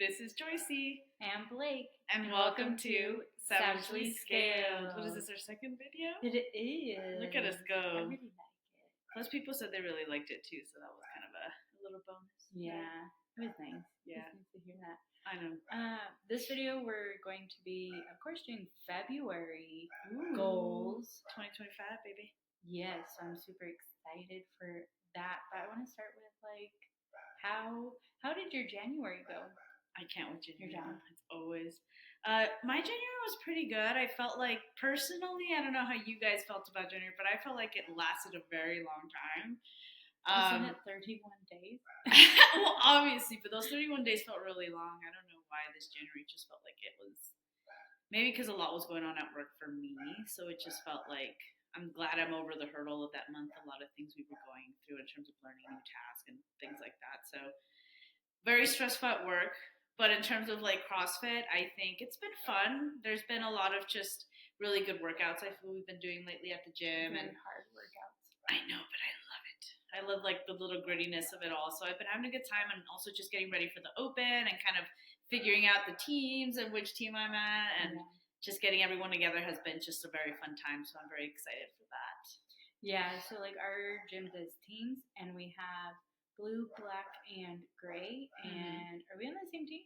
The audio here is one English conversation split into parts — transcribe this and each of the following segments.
This is Joyce and Blake, and welcome to Savagely Scaled. What is this, our second video? It is. Look at us go. I really like it. Most people said they really liked it too, so that was kind of a little bonus. Yeah, it was nice. Yeah. It was nice to hear that. I know. This video we're going to be, of course, doing February goals. 2025, baby. Yes, so I'm super excited for that. But I want to start with how did your January go? I can't with January. You're down. It's always. My January was pretty good. I felt like, personally, I don't know how you guys felt about January, but I felt like it lasted a very long time. Isn't it 31 days? Well, obviously, but those 31 days felt really long. I don't know why this January just felt like it was. Maybe because a lot was going on at work for me, so it just felt like I'm glad I'm over the hurdle of that month. A lot of things we were going through in terms of learning new tasks and things like that. So very stressful at work. But in terms of like CrossFit, I think it's been fun. There's been a lot of just really good workouts I feel we've been doing lately at the gym. Very and hard workouts. I know, but I love it. I love like the little grittiness of it all. So I've been having a good time, and also just getting ready for the open and kind of figuring out the teams and which team I'm at, and just getting everyone together has been just a very fun time. So I'm very excited for that. Yeah, so like our gym does teams, and we have blue, black, and gray. And are we on the same team?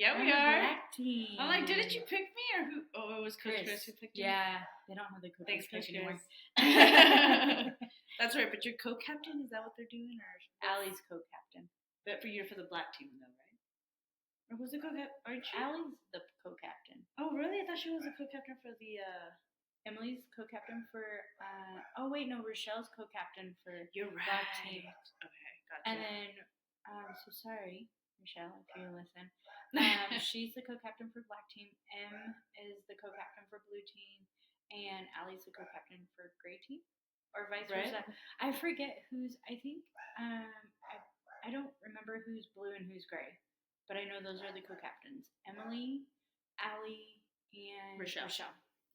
Yeah, we are. are. Black team. I'm like, didn't you pick me, or who? Oh, it was Coach Chris who picked me. Yeah, they don't have the Coach Chris anymore. That's right, but you're co-captain. Is that what they're doing, or Allie's co-captain? But you're for the black team, though, right? Or who's the co-captain? Aren't you? Allie's the co-captain. Oh, really? I thought she was the co-captain for the. Emily's co-captain for. Oh wait, no, Rochelle's co-captain for. You're right. Black team. Okay, gotcha. And then, so sorry, Rochelle, if you listen. She's the co-captain for black team. Em is the co-captain for blue team, and Allie's the co-captain for gray team, or vice versa. I forget who's. I think. I don't remember who's blue and who's gray, but I know those are the co-captains: Emily, Allie, and Rochelle.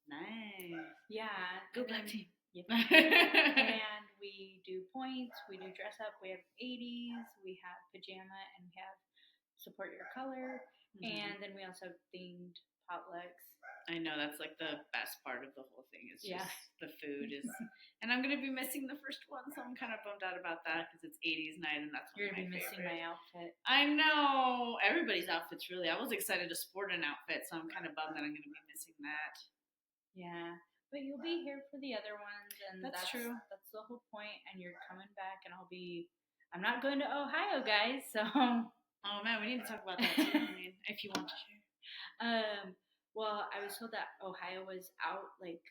Nice. Yeah. Go black team. Yep. And we do points, we do dress up, we have 80s, we have pajama, and we have support your color. And then we also have themed potlucks. I know, that's like the best part of the whole thing is just the food is. And I'm going to be missing the first one, so I'm kind of bummed out about that because it's 80s night, and that's You're one of my missing favorite. My outfit. I know. Everybody's outfits, really. I was excited to sport an outfit, so I'm kind of bummed that I'm going to be missing that. Yeah, but you'll be here for the other ones, and that's true. That's the whole point. And you're coming back, and I'm not going to Ohio, guys. So. Oh man, we need to talk about that too. I mean, if you want to share. Well, I was told that Ohio was out like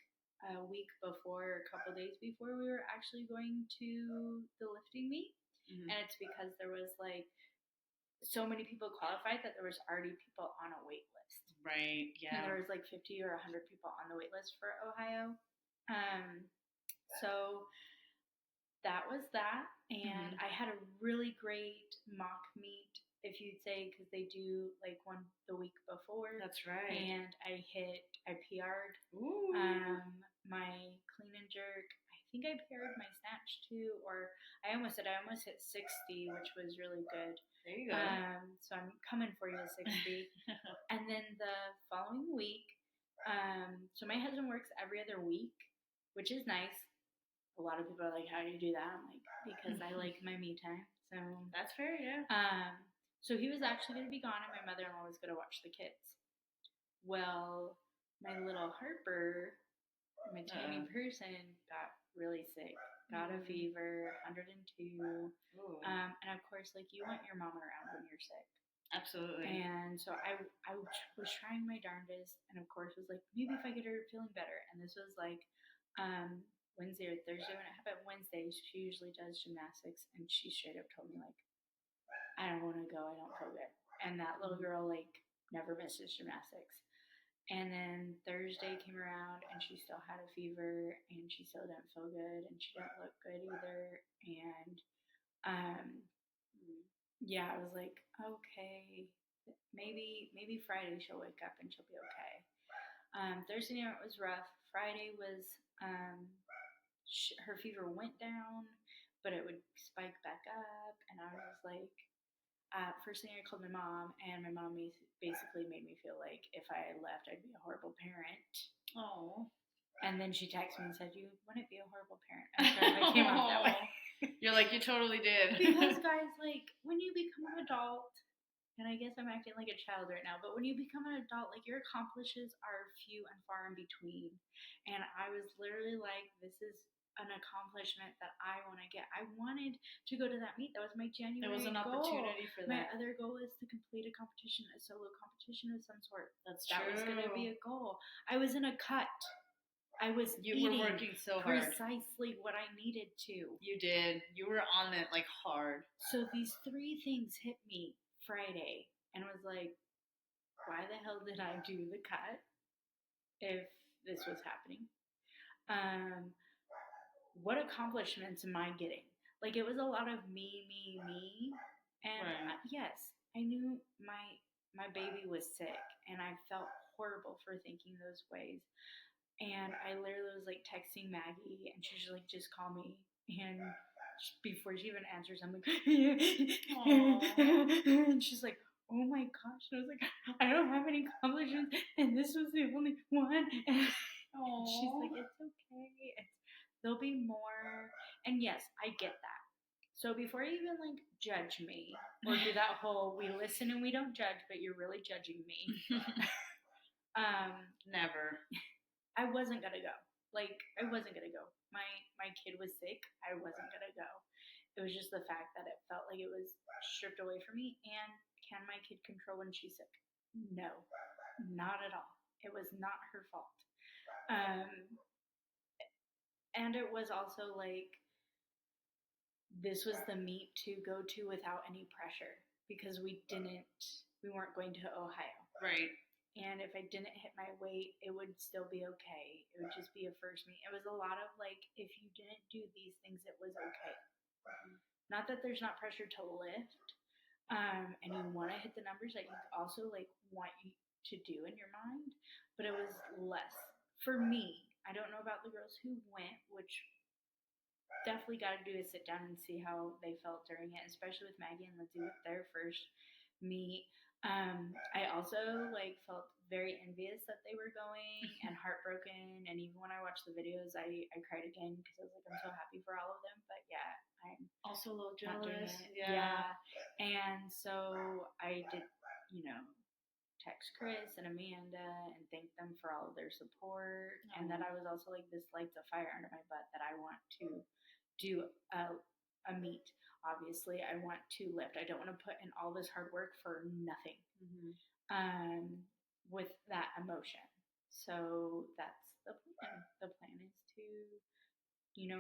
a week before, a couple days before we were actually going to the lifting meet, and it's because there was like so many people qualified that there was already people on a wait list. Right, yeah. And there was like 50 or 100 people on the wait list for Ohio. So that was that. And I had a really great mock meet, if you'd say, because they do like one the week before. That's right. And I PR'd. Ooh. My clean and jerk. I think I PR'd my snatch too, or I almost hit 60, which was really good. There you go. So I'm coming for you at 60. And then the following week, so my husband works every other week, which is nice. A lot of people are like, how do you do that? I'm like, because I like my me time. So that's fair, yeah. So he was actually going to be gone, and my mother-in-law was going to watch the kids. Well, my little Harper, my tiny person, got really sick. Got a fever, 102. And of course, like, you want your mom around when you're sick. Absolutely. And so I was trying my darndest, and of course was like, maybe if I get her feeling better. And this was like Wednesday or Thursday. When it happened Wednesday, she usually does gymnastics, and she straight up told me, like, I don't want to go, I don't feel good. And that little girl, like, never misses gymnastics. And then Thursday came around, and she still had a fever, and she still didn't feel good, and she didn't look good either. And yeah, I was like, okay, maybe Friday she'll wake up and she'll be okay. Thursday night was rough. Friday was her fever went down, but it would spike back up, and I was like, first thing I called my mom, and my mom basically made me feel like if I left, I'd be a horrible parent. Oh. And then she texted me and said, "You wouldn't be a horrible parent." I'm sorry if I came out that way. You're like, you totally did. Because guys, like, when you become an adult, and I guess I'm acting like a child right now, but when you become an adult, like, your accomplishments are few and far in between. And I was literally like, this is an accomplishment that I want to get. I wanted to go to that meet. That was my January There was an goal. opportunity for that. My other goal is to complete a competition, a solo competition of some sort. That's true. That was going to be a goal. I was in a cut. I was You were working so hard. Precisely what I needed to. You did. You were on it, like, hard. So these 3 things hit me Friday, and I was like, why the hell did I do the cut if this was happening? What accomplishments am I getting? Like, it was a lot of me. And right. Yes, I knew my baby was sick, and I felt horrible for thinking those ways. And I literally was like texting Maggie, and she's like, just call me. And before she even answers, I'm like, and she's like, oh my gosh. And I was like, I don't have any accomplishments, and this was the only one. And she's like, it's okay. There'll be more. And yes, I get that. So before you even like judge me or do that whole we listen and we don't judge, but you're really judging me. Never. I wasn't gonna go. Like, I wasn't gonna go. My kid was sick. I wasn't gonna go. It was just the fact that it felt like it was stripped away from me. And can my kid control when she's sick? No, not at all. It was not her fault. And it was also like, this was the meet to go to without any pressure because we weren't going to Ohio. Right. And if I didn't hit my weight, it would still be okay. It would just be a first meet. It was a lot of like, if you didn't do these things, it was okay. Not that there's not pressure to lift, and you want to hit the numbers that you also like want you to do in your mind, but it was less for me. I don't know about the girls who went, which definitely got to do is sit down and see how they felt during it, especially with Maggie and Lindsay with their first meet. I also like felt very envious that they were going and heartbroken. And even when I watched the videos, I cried again because I was like, I'm so happy for all of them. But yeah, I'm also a little jealous. Yeah. And so I did, text Chris and Amanda and thank them for all of their support. Oh. And that I was also like, this lights a fire under my butt that I want to do a meet. Obviously, I want to lift. I don't want to put in all this hard work for nothing. With that emotion. So that's the plan. The plan is to,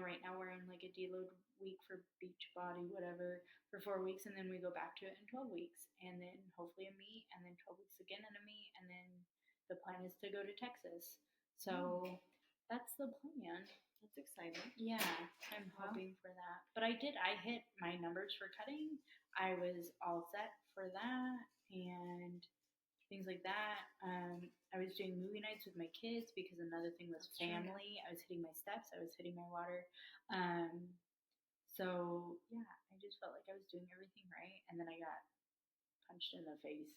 right now we're in like a deload week for Beachbody, whatever, for 4 weeks, and then we go back to it in 12 weeks, and then hopefully a meet, and then 12 weeks again and a meet, and then the plan is to go to Texas. So that's the plan. That's exciting. Yeah, I'm hoping for that. But I hit my numbers for cutting. I was all set for that and things like that. I was doing movie nights with my kids because another thing was family. I was hitting my steps. I was hitting my water. So, yeah, I just felt like I was doing everything right. And then I got punched in the face.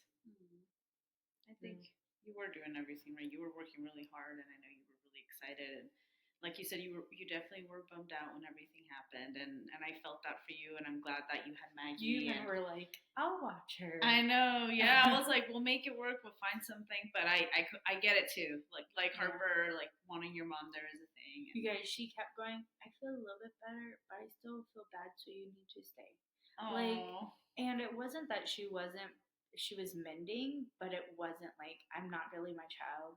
I think you were doing everything right. You were working really hard, and I know you were really excited. And like you said, you definitely were bummed out when everything happened, and I felt that for you, and I'm glad that you had Maggie. You even were like, I'll watch her. I know, yeah. I was like, we'll make it work. We'll find something. But I get it too. Like Harper, like wanting your mom there is a thing. You guys, she kept going, I feel a little bit better, but I still feel bad, so you need to stay. Aww. And it wasn't that she was mending, but it wasn't like, I'm not really my child.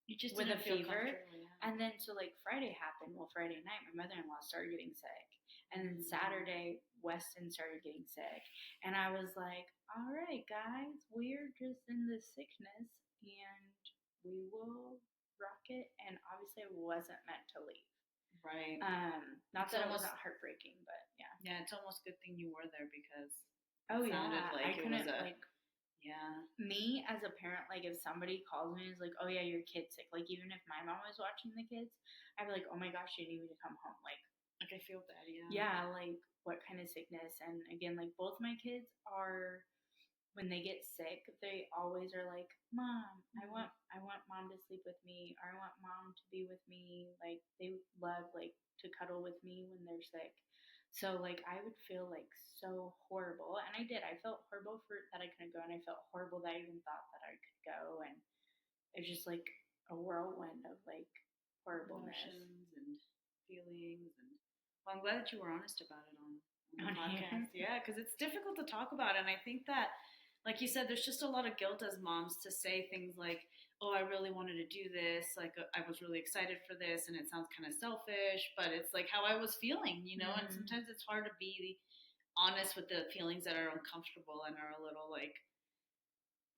You just with a fever. Yeah. And then so like Friday happened. Well, Friday night my mother-in-law started getting sick. And then Saturday Weston started getting sick. And I was like, all right, guys, we're just in this sickness and we will rock it. And obviously I wasn't meant to leave. Right. Not that it wasn't heartbreaking, but yeah. Yeah, it's almost a good thing you were there because it sounded like I couldn't yeah. Me as a parent, like if somebody calls me and is like, oh yeah, your kid's sick, like even if my mom was watching the kids, I'd be like, oh my gosh, you need me to come home. Like Like, I feel bad, yeah. Yeah, like what kind of sickness. And again, like both my kids are, when they get sick, they always are like, Mom, I want mom to sleep with me, or I want mom to be with me. Like they love like to cuddle with me when they're sick. So like I would feel like so horrible, and I did. I felt horrible for that I couldn't go, and I felt horrible that I even thought that I could go, and it's just like a whirlwind of like horribleness. Emotions and feelings, and well, I'm glad that you were honest about it on the On podcast. here. Yeah, because it's difficult to talk about, and I think that, like you said, there's just a lot of guilt as moms to say things like, "Oh, I really wanted to do this. Like, I was really excited for this," and it sounds kind of selfish, but it's like how I was feeling, you know. And sometimes it's hard to be honest with the feelings that are uncomfortable and are a little like,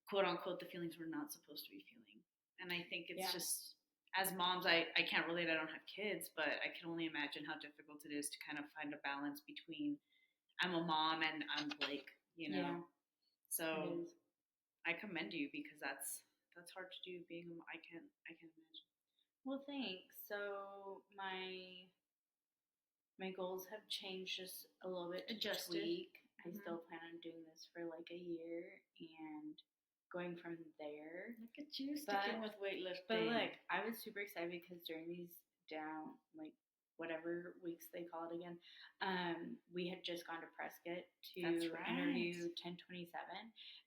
quote unquote, the feelings we're not supposed to be feeling. And I think it's just, as moms, I can't relate, I don't have kids, but I can only imagine how difficult it is to kind of find a balance between I'm a mom and I'm Blake, you know. Yeah, so I commend you, because that's hard to do, being I can't imagine. Well, thanks. So my goals have changed just a little bit to Adjusted. tweak. I still plan on doing this for like a year and going from there. Look at you sticking with weightlifting. But look, I was super excited because during these down, like whatever weeks they call it again, we had just gone to Prescott to interview 1027,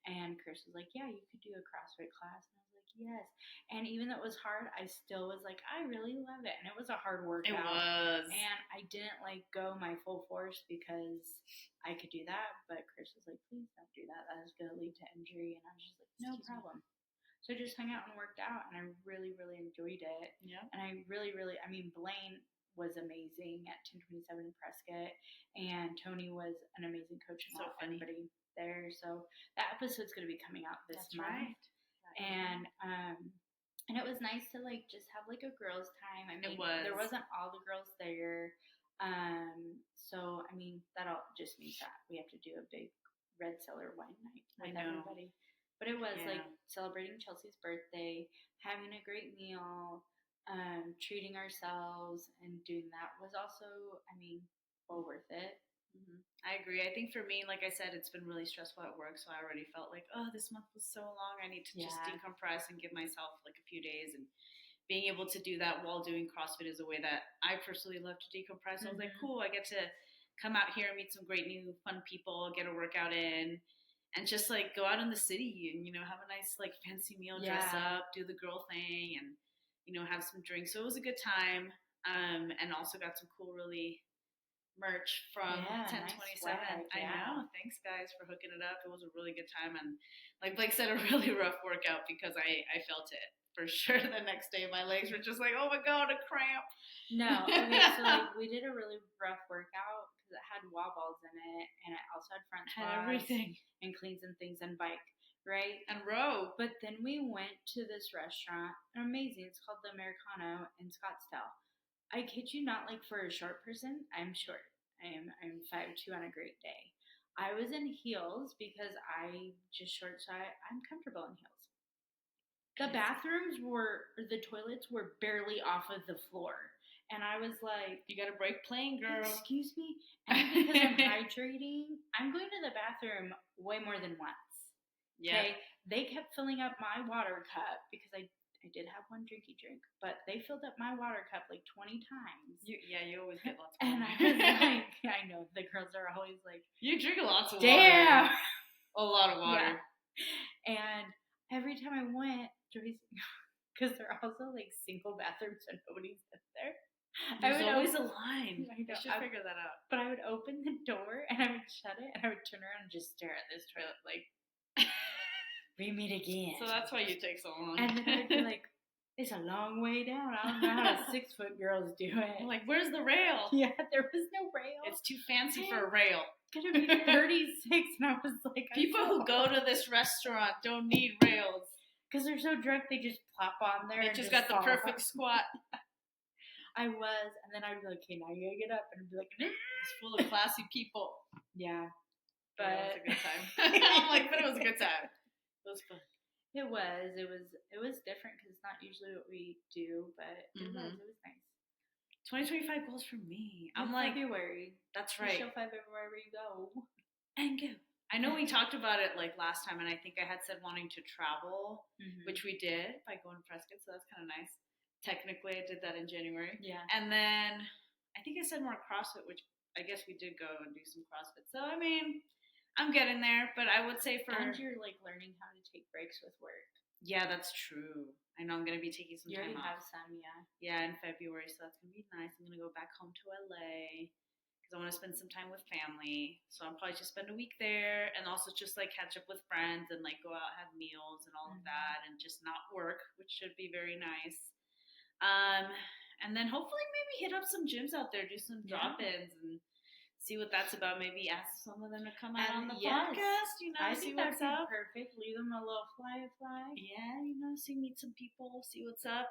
and Chris was like, "Yeah, you could do a CrossFit class," and I was like, "Yes." And even though it was hard, I still was like, "I really love it," and it was a hard workout. It was, and I didn't like go my full force because I could do that, but Chris was like, "Please don't do that. That is going to lead to injury," and I was just like, "No problem." So I just hung out and worked out, and I really, really enjoyed it. Yeah. And I really, really, I mean, Blaine was amazing at 1027 Prescott, and Tony was an amazing coach and everybody there. So that episode's going to be coming out this month. Right. And it was nice to like just have like a girls' time. I mean, there wasn't all the girls there. So I mean, that all just means that we have to do a big red cellar wine night with everybody. But it was like celebrating Chelsea's birthday, having a great meal, treating ourselves, and doing that was also, I mean, well worth it. Mm-hmm. I agree. I think for me, like I said, it's been really stressful at work, so I already felt like, oh, this month was so long. I need to just decompress and give myself like a few days. And being able to do that while doing CrossFit is a way that I personally love to decompress. I was like, cool, I get to come out here and meet some great new fun people, get a workout in, and just like go out in the city and, you know, have a nice like fancy meal, dress up, do the girl thing, and, you know, have some drinks. So it was a good time. And also got some cool, really merch from 1027. Nice. I know. Thanks guys for hooking it up. It was a really good time, and like Blake said, a really rough workout because I felt it for sure the next day. My legs were just like, oh my god, a cramp. No, okay, so like we did a really rough workout because it had wall balls in it, and it also had front squats, everything, and cleans and things, and bike, right? And row. But then we went to this restaurant, amazing. It's called the Americano in Scottsdale. I kid you not, like for a short person, I'm short. I'm 5'2" on a great day. I was in heels because I just short, so I'm comfortable in heels. The bathrooms the toilets were barely off of the floor. And I was like, you got to break plane, girl. Excuse me? And because I'm hydrating, I'm going to the bathroom way more than once. Yeah. Okay? They kept filling up my water cup because I did have one drinky drink, but they filled up my water cup like 20 times. You always get lots of water. And I was like, I know, the girls are always like, you drink lots of water. Damn! A lot of water. Yeah. And every time I went, Joyce, because they're also like single bathrooms and nobody's in there. There's always a line. I should figure that out. But I would open the door and I would shut it and I would turn around and just stare at this toilet like, we meet again. So that's why you take so long. And then I'd be like, it's a long way down. I don't know how 6-foot girls do it. I'm like, where's the rail? Yeah, there was no rail. It's too fancy for a rail. Gonna be 36, and I was like, people who go to this restaurant don't need rails. Because they're so drunk, they just plop on there. They just got the perfect squat. I was, and then I'd be like, okay, now you gotta get up. And I'd be like, it's full of classy people. Yeah. But it was a good time. I'm like, but it was a good time. It was fun. It was different because it's not usually what we do, but it was nice. 2025 goals for me. I'm Like like, February. that's right. Show 5 everywhere you go. And go. I know we talked about it like last time, and I think I had said wanting to travel, which we did by going to Prescott, so that's kind of nice. Technically, I did that in January. Yeah. And then I think I said more CrossFit, which I guess we did go and do some CrossFit. So, I mean, I'm getting there, but I would say for... And you're, like, learning how to take breaks with work. Yeah, that's true. I know I'm going to be taking some time off. You already have some, yeah. Yeah, in February, so that's going to be nice. I'm going to go back home to LA. I want to spend some time with family, so I'll probably just spend a week there, and also just like catch up with friends and like go out, have meals and all of that, and just not work, which should be very nice. And then hopefully maybe hit up some gyms out there, do some drop-ins, and see what that's about. Maybe ask some of them to come out on the podcast. You know, I see think what's up. Perfect. Leave them a little fly. Yeah, you know, meet some people, see what's up.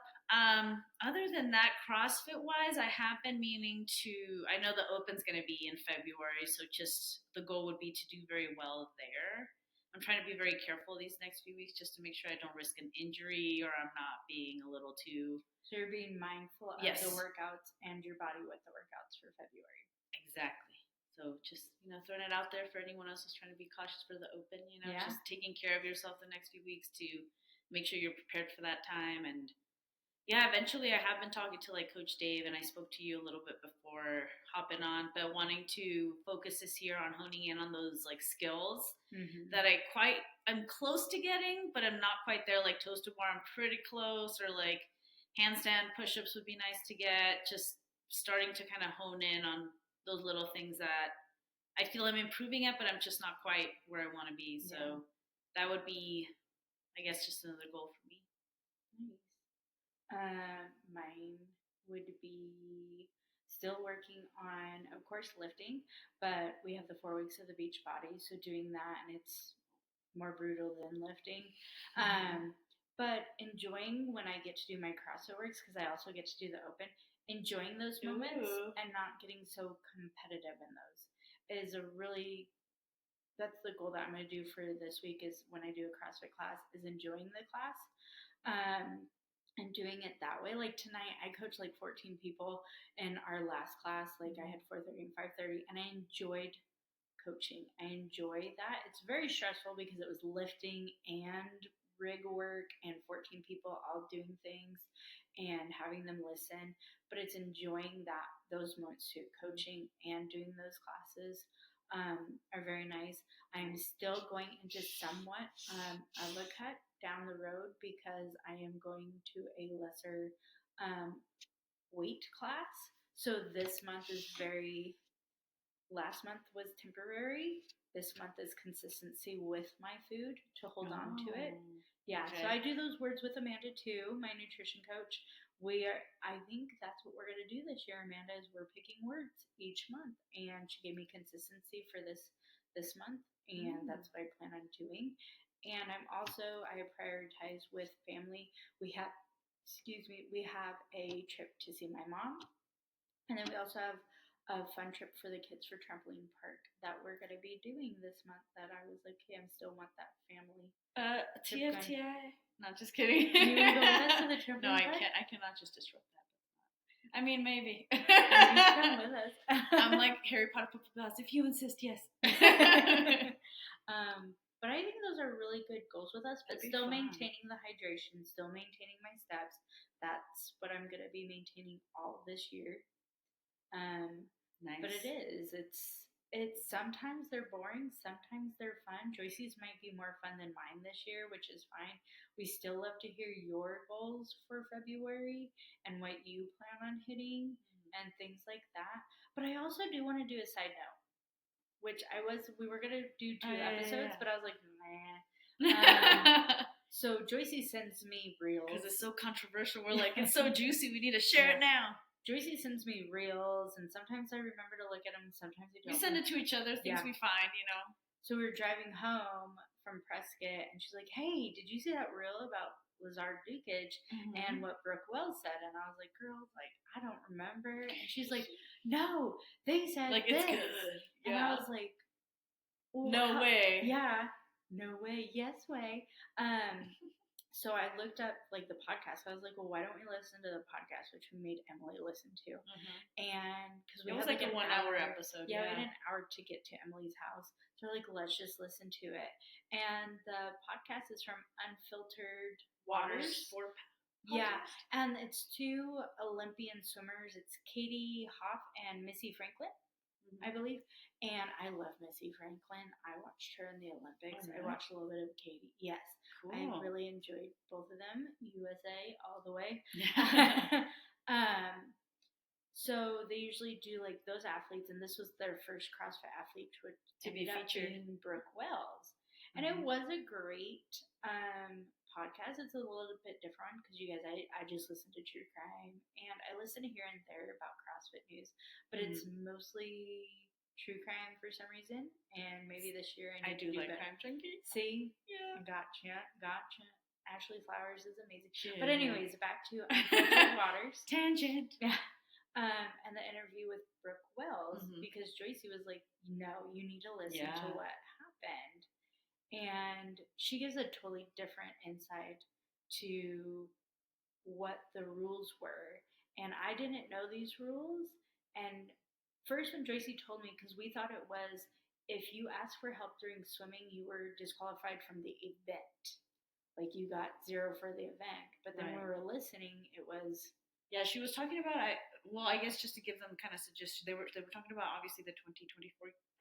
Other than that, CrossFit wise, I have been meaning to. I know the Open's going to be in February, so just the goal would be to do very well there. I'm trying to be very careful these next few weeks just to make sure I don't risk an injury or I'm not being a little too. So you're being mindful of the workouts and your body with the workouts for February. Exactly. So just, you know, throwing it out there for anyone else who's trying to be cautious for the Open, you know, just taking care of yourself the next few weeks to make sure you're prepared for that time. And yeah, eventually I have been talking to like Coach Dave, and I spoke to you a little bit before hopping on, but wanting to focus this year on honing in on those like skills that I'm close to getting, but I'm not quite there. Like toes to bar, I'm pretty close, or like handstand push-ups would be nice to get. Just starting to kind of hone in on those little things that I feel I'm improving at, but I'm just not quite where I want to be. So that would be, I guess, just another goal for me. Nice. Mine would be still working on, of course, lifting, but we have the 4 weeks of the beach body, so doing that, and it's more brutal than lifting. But enjoying when I get to do my CrossFit works, because I also get to do the Open, enjoying those moments and not getting so competitive in those is that's the goal that I'm going to do for this week, is when I do a CrossFit class, is enjoying the class. And doing it that way. Like tonight, I coached like 14 people in our last class. Like I had 4:30 and 5:30, and I enjoyed coaching. I enjoy that. It's very stressful because it was lifting and rig work and 14 people all doing things and having them listen. But it's enjoying those moments too. Coaching and doing those classes are very nice. I'm still going into somewhat of a cut down the road because I am going to a lesser weight class. So this month is last month was temporary. This month is consistency with my food to hold on to it. Yeah, okay. So I do those words with Amanda too, my nutrition coach. I think that's what we're going to do this year, Amanda, is we're picking words each month. And she gave me consistency for this month, and that's what I plan on doing. And I prioritize with family. We have a trip to see my mom. And then we also have a fun trip for the kids for trampoline park that we're going to be doing this month, that I was like, hey, I still want that family. TFTI? Not just kidding. You want to go with us to the trampoline park? No, I can't. I cannot just disrupt that. I mean, maybe. You can come with us. I'm like Harry Potter Puppet. If you insist, yes. But I think those are really good goals with us, but still maintaining the hydration, still maintaining my steps. That's what I'm going to be maintaining all this year. Nice. But it is. It's sometimes they're boring, sometimes they're fun. Joyce's might be more fun than mine this year, which is fine. We still love to hear your goals for February and what you plan on hitting and things like that. But I also do want to do a side note, which we were going to do 2 episodes, but I was like, nah. So Joyce sends me reels. Because it's so controversial. We're like, it's so juicy, we need to share it now. Joyce sends me reels, and sometimes I remember to look at them, sometimes I don't. We send it to each other, things we find, you know. So we were driving home from Prescott, and she's like, hey, did you see that reel about Lazar Dukic and what Brooke Wells said? And I was like, girl, like, I don't remember. And she's like, no, they said like, this. It's good. And I was like, well, no way. Yeah, no way, yes way. So I looked up like the podcast. I was like, well, why don't we listen to the podcast, which we made Emily listen to? And because we It was had like a 1 hour episode. Yeah, we had an hour to get to Emily's house. So we're like, let's just listen to it. And the podcast is from Unfiltered Waters. Yeah, and it's 2 Olympian swimmers. It's Katie Hoff and Missy Franklin, I believe. And I love Missy Franklin. I watched her in the Olympics. I watched a little bit of Katie. Yes. Cool. I really enjoyed both of them. USA all the way. So they usually do like those athletes, and this was their first CrossFit athlete to be featured, Brooke Wells. And it was a great podcast. It's a little bit different because you guys, I just listen to true crime, and I listen here and there about CrossFit news, but it's mostly true crime for some reason. And maybe this year I do like Crime Junkie. See, yeah, gotcha. Ashley Flowers is amazing. Yeah. But anyways, back to Unfiltered Waters. Tangent. Yeah. And the interview with Brooke Wells, because Joyce was like, no, you need to listen to what happened. And she gives a totally different insight to what the rules were. And I didn't know these rules. And first when Joyce told me, because we thought it was, if you asked for help during swimming, you were disqualified from the event. Like you got 0 for the event. But then when we were listening, it was... Yeah, she was talking about, I guess just to give them kind of suggestions, they were talking about obviously the 2024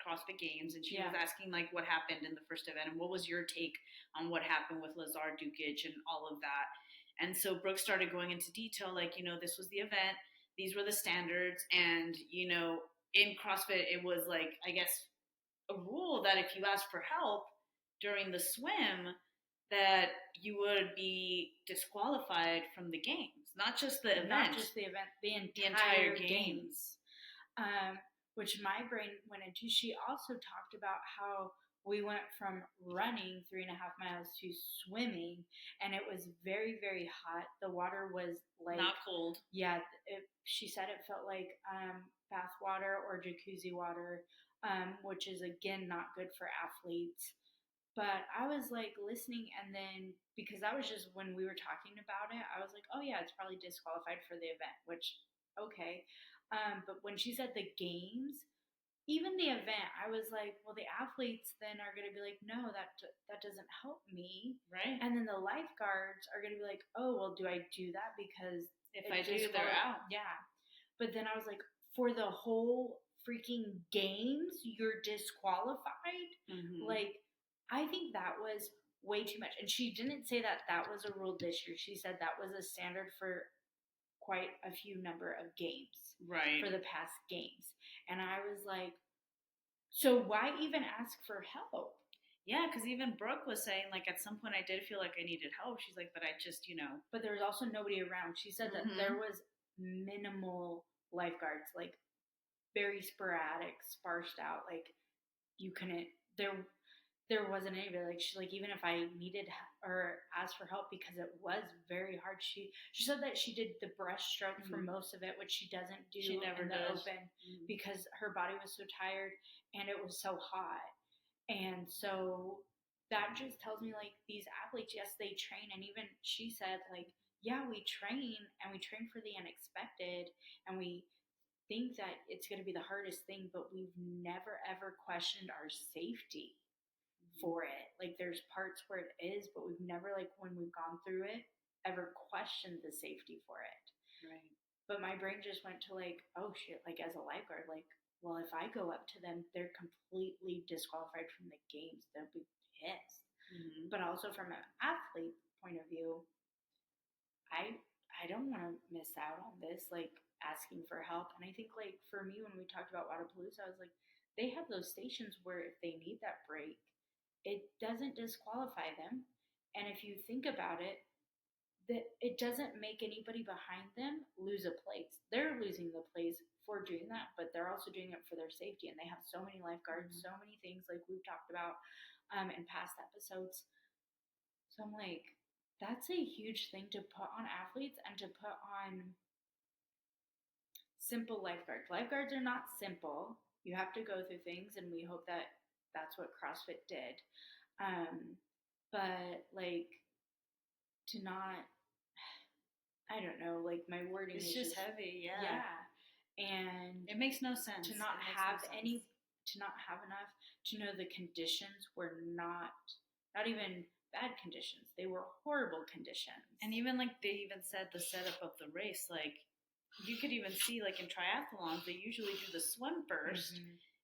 CrossFit Games, and she was asking like what happened in the first event and what was your take on what happened with Lazar, Dukic, and all of that. And so Brooke started going into detail, like, this was the event, these were the standards, and, in CrossFit it was like, I guess, a rule that if you asked for help during the swim, that you would be disqualified from the games. Not just the event. The entire games. Which my brain went into. She also talked about how we went from running 3.5 miles to swimming, and it was very, very hot. The water was like... Not cold. Yeah, she said it felt like bath water or jacuzzi water, which is, again, not good for athletes. But I was like listening, and then because that was just when we were talking about it, I was like, oh yeah, it's probably disqualified for the event, which, okay. But when she said the games, even the event, I was like, well, the athletes then are going to be like, no, that doesn't help me. Right. And then the lifeguards are going to be like, oh, well, do I do that? Because if I do, they're out. Yeah. But then I was like, for the whole freaking games, you're disqualified? Like, I think that was way too much. And she didn't say that was a rule this year. She said that was a standard for quite a few number of games. Right. For the past games. And I was like, so why even ask for help? Yeah, because even Brooke was saying, like, at some point I did feel like I needed help. She's like, but I just, But there was also nobody around. She said that there was minimal lifeguards, like, very sporadic, sparsed out. Like, you couldn't... There wasn't anybody. Like, she's like, even if I needed or asked for help, because it was very hard. She said that she did the breaststroke for most of it, which she doesn't do in the open because her body was so tired and it was so hot. And so that just tells me, like, these athletes, yes, they train. And even she said, like, yeah, we train, and we train for the unexpected, and we think that it's going to be the hardest thing, but we've never ever questioned our safety for it. Like, there's parts where it is, but we've never, like, when we've gone through it, ever questioned the safety for it. Right. But my brain just went to, like, oh shit, like, as a lifeguard, like, well, if I go up to them, they're completely disqualified from the games. They'll be pissed. But also from an athlete point of view, I don't want to miss out on this, like, asking for help. And I think, like, for me, when we talked about Waterpalooza, I was like, they have those stations where if they need that break, it doesn't disqualify them. And if you think about it, that it doesn't make anybody behind them lose a place. They're losing the place for doing that, but they're also doing it for their safety. And they have so many lifeguards, so many things like we've talked about in past episodes. So I'm like, that's a huge thing to put on athletes and to put on simple lifeguards. Lifeguards are not simple. You have to go through things, and we hope that that's what CrossFit did. But, like, to not, I don't know, like my wording It's is just heavy, yeah. Yeah. And it makes no sense to not have enough to know the conditions were not even bad conditions. They were horrible conditions. And even like they even said the setup of the race, like you could even see like in triathlons, they usually do the swim 1st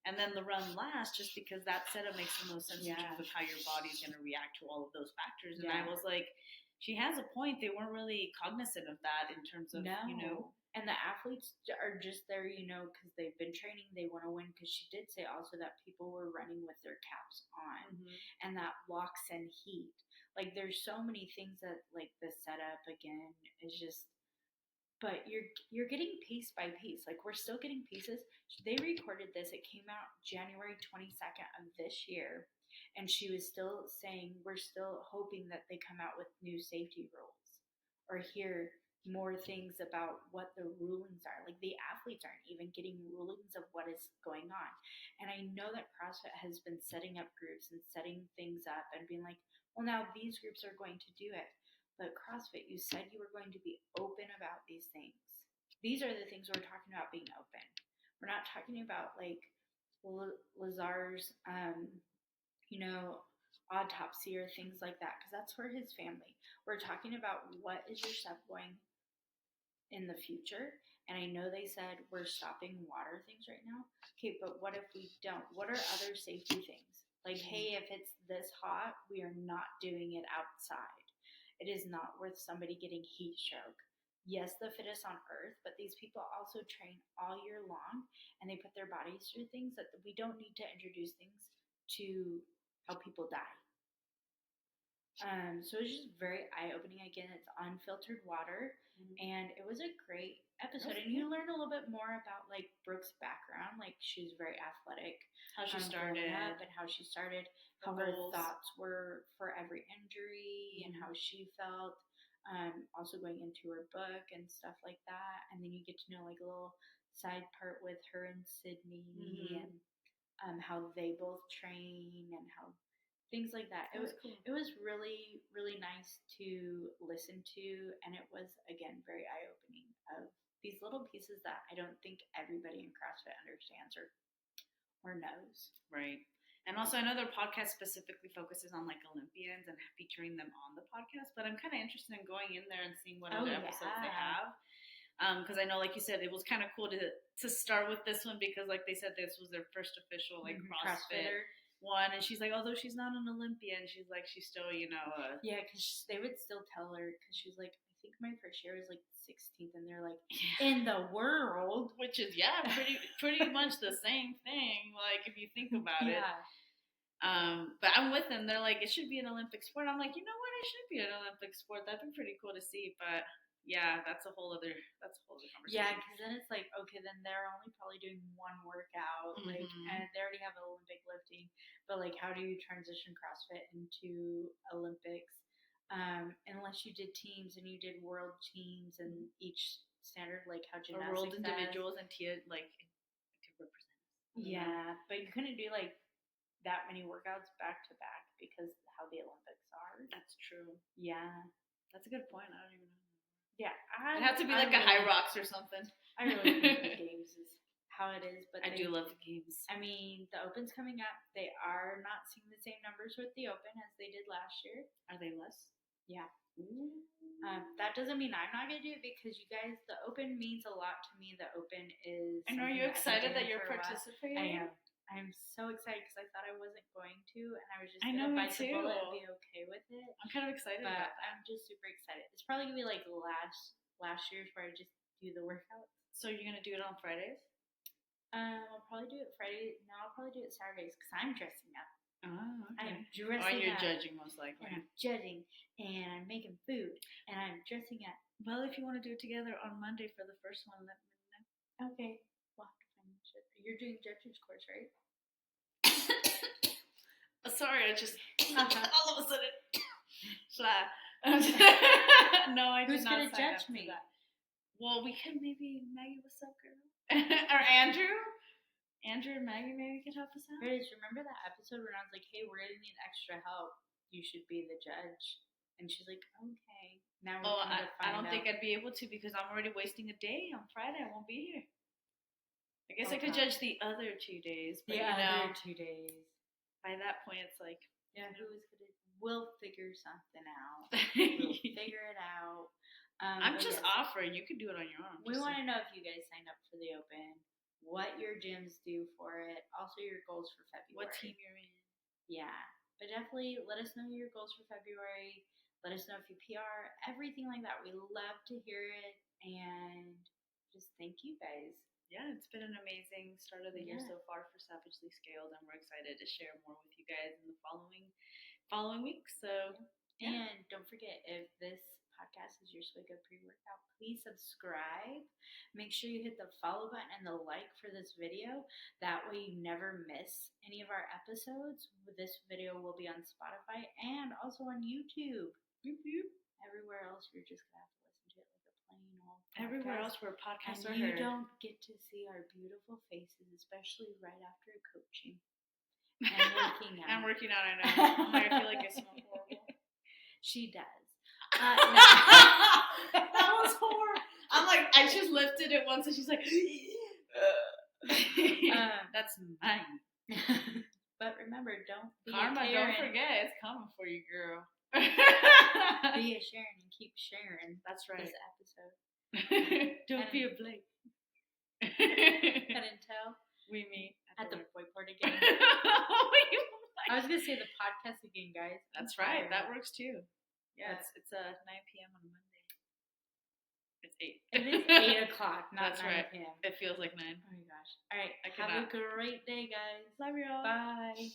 and then the run last, just because that setup makes the most sense in terms of how your body's going to react to all of those factors. And I was like, she has a point. They weren't really cognizant of that in terms of, you know. And the athletes are just there, you know, because they've been training. They want to win. Because she did say also that people were running with their caps on, and that locks in heat. Like there's so many things that like the setup again is just. But you're getting piece by piece. Like we're still getting pieces. They recorded this. It came out January 22nd of this year, and she was still saying we're still hoping that they come out with new safety rules or hear more things about what the rulings are. Like the athletes aren't even getting rulings of what is going on. And I know that CrossFit has been setting up groups and setting things up and being like, well, now these groups are going to do it. But CrossFit, you said you were going to be open about these things. These are the things we're talking about being open. We're not talking about like Lazar's, you know, autopsy or things like that, because that's for his family. We're talking about what is your step going in the future. And I know they said we're stopping water things right now. Okay, but what if we don't? What are other safety things? Like, hey, if it's this hot, we are not doing it outside. It is not worth somebody getting heat stroke. Yes, the fittest on earth, but these people also train all year long and they put their bodies through things that we don't need to introduce things to how people die. So it was just very eye-opening. Again, it's Unfiltered Water, and it was a great episode. And you learn a little bit more about like Brooke's background. Like she was very athletic, how she started, up and how she started, how her thoughts were for every injury, and how she felt. Also going into her book and stuff like that, and then you get to know like a little side part with her and Sydney, and how they both train and how. Things like that. It was cool. It was really, really nice to listen to, and it was again very eye-opening of these little pieces that I don't think everybody in CrossFit understands or knows. Right. And also another podcast specifically focuses on like Olympians and featuring them on the podcast, but I'm kind of interested in going in there and seeing what other episodes they have. Because I know, like you said, it was kind of cool to start with this one because, like they said, this was their first official like CrossFit one, and she's like, although she's not an Olympian, she's like, she's still, you know, yeah, because they would still tell her, because she's like, I think my first year was like 16th, and they're like, in the world, which is pretty much the same thing, like if you think about it. But I'm with them. They're like, it should be an Olympic sport. I'm like, you know what, it should be an Olympic sport. That'd be pretty cool to see, but. Yeah, that's a whole other conversation. Yeah, because then it's like, okay, then they're only probably doing one workout, like, and they already have Olympic lifting, but like, how do you transition CrossFit into Olympics? Unless you did teams and you did world teams and each standard, like how gymnastics world individuals and like could represent. Yeah, but you couldn't do like that many workouts back to back because how the Olympics are. That's true. Yeah, that's a good point. I don't even know. Yeah, it had to be like a High Rocks or something. I really think the games is how it is, but I do love the games. I mean, the Open's coming up. They are not seeing the same numbers with the Open as they did last year. Are they less? Yeah. That doesn't mean I'm not gonna do it because you guys, the Open means a lot to me. The Open is. And are you excited that you're participating? I am. I'm so excited because I thought I wasn't going to, and I was just gonna bite the bullet and be okay with it. I'm kind of excited about that. I'm just super excited. It's probably gonna be like last year's where I just do the workouts. So you're gonna do it on Fridays? I'll probably do it Friday. No, I'll probably do it Saturdays because I'm dressing up. Oh, okay. I'm dressing up. Or you're judging most likely. And I'm judging, and I'm making food, and I'm dressing up. Well, if you want to do it together on Monday for the first one, let me know. Okay. We'll have to find it. You're doing judge's course, right? Sorry, I just all of a sudden flat. No, I did not. Who's gonna judge me? Well, we could maybe Maggie. What's up, girl? Or Andrew and Maggie maybe could help us out. Remember that episode when I was like, "Hey, we're gonna need extra help. You should be the judge." And she's like, okay. Now Oh, we're trying to I find don't out. think I'd be able to because I'm already wasting a day on Friday. I won't be here. I guess I Okay. could judge the other 2 days, but the you know, other 2 days. by that point, it's like, Yeah, we'll figure something out. We'll figure it out. I'm but just yes, offering. You could do it on your own. We want to know if you guys signed up for the Open, what your gyms do for it, also your goals for February. What team you're in. Yeah, but definitely let us know your goals for February. Let us know if you PR, everything like that. We love to hear it, and just thank you guys. Yeah, it's been an amazing start of the year so far for Savagely Scaled, and we're excited to share more with you guys in the following weeks. So, and don't forget, if this podcast is your Swig Up pre-workout, please subscribe. Make sure you hit the follow button and the like for this video. That way you never miss any of our episodes. This video will be on Spotify and also on YouTube. Everywhere else, you're just gonna have to listen to it like a plain old podcast. Everywhere else where podcasts and are you heard. don't get to see our beautiful faces, especially right after coaching and working out. I'm working out. I know. I feel like I smell horrible. She does. That was horrible. I'm like, I just lifted it once, and she's like, "That's mine." But remember, don't be Karma. a Don't forget, it's coming for you, girl. Be a Sharon and keep sharing. That's right. This episode. Don't be a Blake. Couldn't tell. We meet at the whiteboard again. I was gonna say the podcast again, guys. That's right. That works too. Yeah, it's 9 p.m. on a Monday. It's 8. It is 8 o'clock, not That's 9 right. p.m. It feels like 9. Oh my gosh. All right. Have a great day, guys. Love you all. Bye.